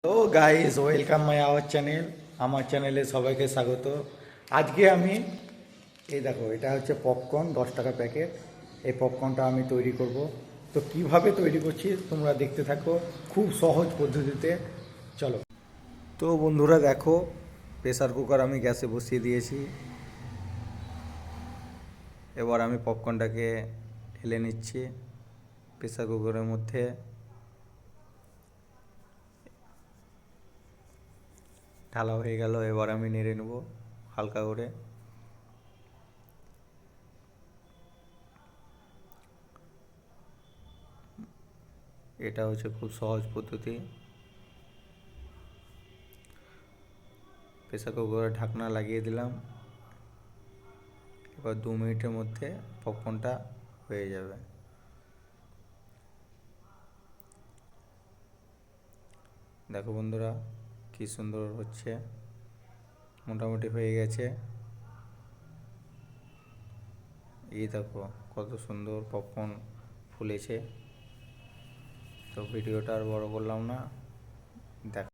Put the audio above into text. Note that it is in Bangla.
তো guys welcome my our channel. আমার চ্যানেলে সবাইকে স্বাগত। আজকে আমি এই দেখো, এটা হচ্ছে পপকর্ন, 10 টাকা প্যাকেট। এই পপকর্নটা আমি তৈরি করব। তো কিভাবে তৈরি করছি তোমরা দেখতে থাকো, খুব সহজ পদ্ধতিতে। চলো। তো বন্ধুরা দেখো, প্রেসার কুকার আমি গ্যাসে বসিয়ে দিয়েছি। এবার আমি পপকর্নটাকে ঢেলে নিচ্ছি প্রেসার কুকারের মধ্যে। ঢালা হয়ে গেল, এবার আমি নেড়ে নেব হালকা করে। এটা হচ্ছে খুব সহজ পদ্ধতি। প্রেসার কুকারের ঢাকনা লাগিয়ে দিলাম। এবার 2 মিনিটের মধ্যে পপকর্নটা হয়ে যাবে। দেখো বন্ধুরা, কি সুন্দর হচ্ছে, মোটামুটি হয়ে গেছে। এই দেখো কত সুন্দর পপকর্ন ফুলেছে। তো ভিডিওটা আর বড় করলাম না, দেখো।